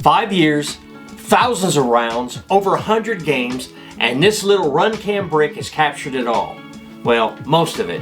5 years, thousands of rounds, over 100 games, and this little Runcam brick has captured it all. Well, most of it.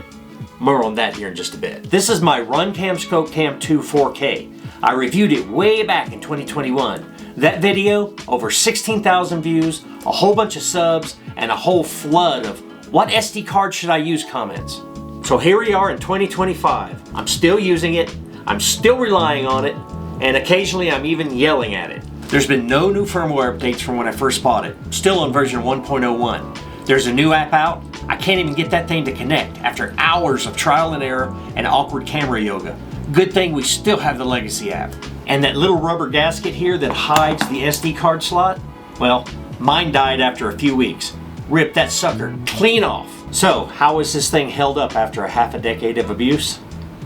More on that here in just a bit. This is my Runcam ScopeCam 2 4K. I reviewed it way back in 2021. That video, over 16,000 views, a whole bunch of subs, and a whole flood of "what SD card should I use" comments. So here we are in 2025. I'm still using it, I'm still relying on it, and occasionally I'm even yelling at it. There's been no new firmware updates from when I first bought it. Still on version 1.01. There's a new app out. I can't even get that thing to connect after hours of trial and error and awkward camera yoga. Good thing we still have the legacy app. And that little rubber gasket here that hides the SD card slot, well, mine died after a few weeks. Ripped that sucker clean off. So, how is this thing held up after a half a decade of abuse?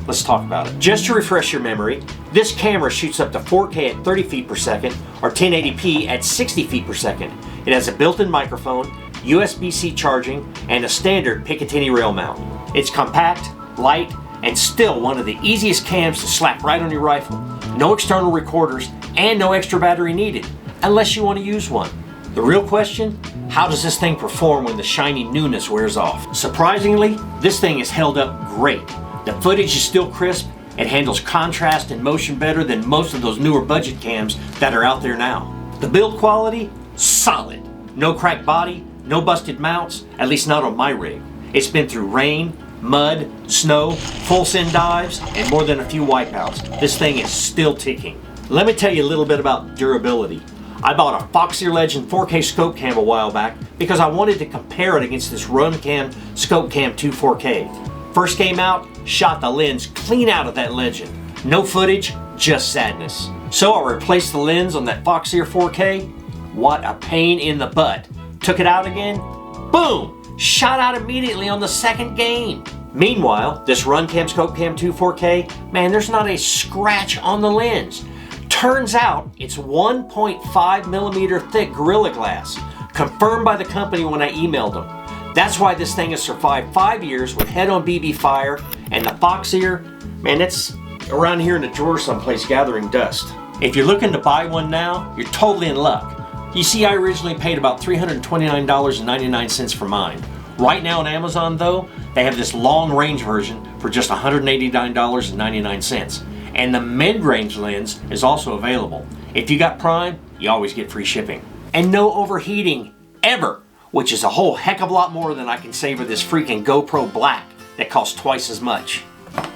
Let's talk about it. Just to refresh your memory, this camera shoots up to 4K at 30 feet per second or 1080p at 60 feet per second. It has a built-in microphone, USB-C charging, and a standard Picatinny rail mount. It's compact, light, and still one of the easiest cams to slap right on your rifle. No external recorders and no extra battery needed, unless you want to use one. The real question, how does this thing perform when the shiny newness wears off? Surprisingly, this thing is held up great. The footage is still crisp, it handles contrast and motion better than most of those newer budget cams that are out there now. The build quality, solid. No cracked body, no busted mounts, at least not on my rig. It's been through rain, mud, snow, full send dives, and more than a few wipeouts. This thing is still ticking. Let me tell you a little bit about durability. I bought a Foxier Legend 4K ScopeCam a while back because I wanted to compare it against this Runcam ScopeCam 2 4K. First came out, shot the lens clean out of that Legend. No footage, just sadness. So I replaced the lens on that Foxier 4K. What a pain in the butt. Took it out again, boom! Shot out immediately on the second game. Meanwhile, this Runcam ScopeCam 2 4K, man, there's not a scratch on the lens. Turns out it's 1.5 millimeter thick Gorilla Glass, confirmed by the company when I emailed them. That's why this thing has survived 5 years with head-on BB fire, and the Foxier, man, it's around here in the drawer someplace gathering dust. If you're looking to buy one now, you're totally in luck. You see, I originally paid about $329.99 for mine. Right now on Amazon though, they have this long range version for just $189.99. And the mid-range lens is also available. If you got Prime, you always get free shipping. And no overheating, ever, which is a whole heck of a lot more than I can save with this freaking GoPro Black that costs twice as much.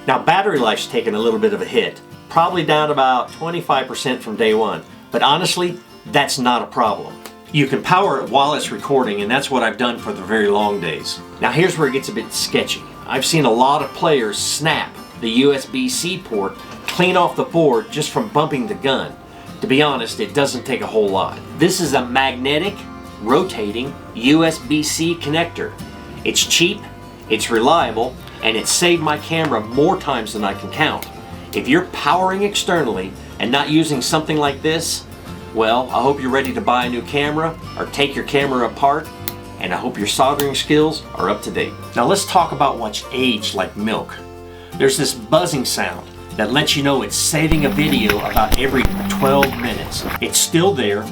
Now battery life's taken a little bit of a hit, probably down about 25% from day one, but honestly, that's not a problem. You can power it while it's recording, and that's what I've done for the very long days. Now here's where it gets a bit sketchy. I've seen a lot of players snap the USB-C port clean off the board just from bumping the gun. To be honest, it doesn't take a whole lot. This is a magnetic, rotating USB-C connector. It's cheap, it's reliable, and it's saved my camera more times than I can count. If you're powering externally and not using something like this, well, I hope you're ready to buy a new camera or take your camera apart, and I hope your soldering skills are up to date. Now let's talk about what's aged like milk. There's this buzzing sound that lets you know it's saving a video about every 12 minutes. It's still there,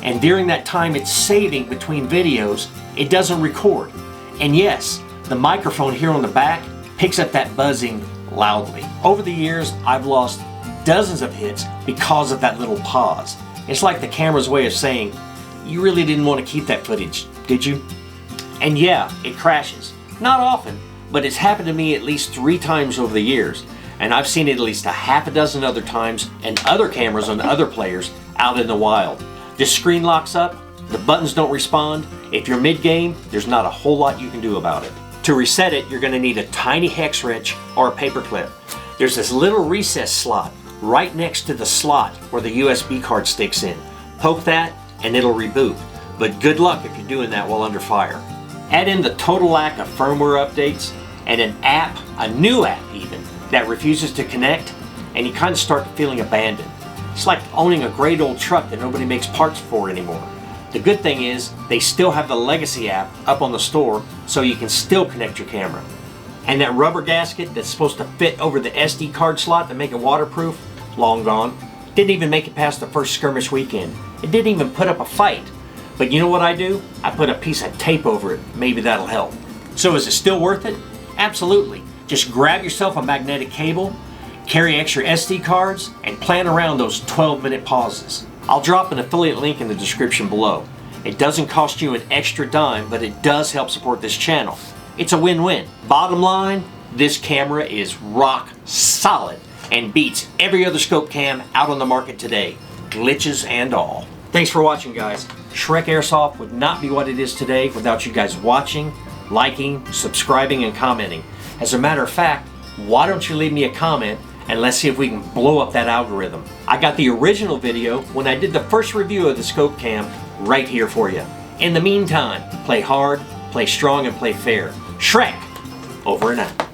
and during that time it's saving between videos, it doesn't record. And yes, the microphone here on the back picks up that buzzing loudly. Over the years, I've lost dozens of hits because of that little pause. It's like the camera's way of saying, you really didn't want to keep that footage, did you? And yeah, it crashes. Not often, but it's happened to me at least 3 times over the years. And I've seen it at least a half a dozen other times and other cameras on other players out in the wild. This screen locks up, the buttons don't respond. If you're mid-game, there's not a whole lot you can do about it. To reset it, you're going to need a tiny hex wrench or a paper clip. There's this little recess slot right next to the slot where the USB card sticks in. Poke that and it'll reboot. But good luck if you're doing that while under fire. Add in the total lack of firmware updates and an app, a new app even, that refuses to connect, and you kind of start feeling abandoned. It's like owning a great old truck that nobody makes parts for anymore. The good thing is they still have the legacy app up on the store, so you can still connect your camera. And that rubber gasket that's supposed to fit over the SD card slot to make it waterproof, long gone. Didn't even make it past the first skirmish weekend. It didn't even put up a fight. But you know what I do? I put a piece of tape over it. Maybe that'll help. So is it still worth it? Absolutely. Just grab yourself a magnetic cable, carry extra SD cards, and plan around those 12-minute pauses. I'll drop an affiliate link in the description below. It doesn't cost you an extra dime, but it does help support this channel. It's a win-win. Bottom line, this camera is rock solid and beats every other ScopeCam out on the market today, glitches and all. Thanks for watching, guys. Shreq Airsoft would not be what it is today without you guys watching, liking, subscribing, and commenting. As a matter of fact, why don't you leave me a comment and let's see if we can blow up that algorithm. I got the original video when I did the first review of the ScopeCam right here for you. In the meantime, play hard, play strong, and play fair. Shreq, over and out.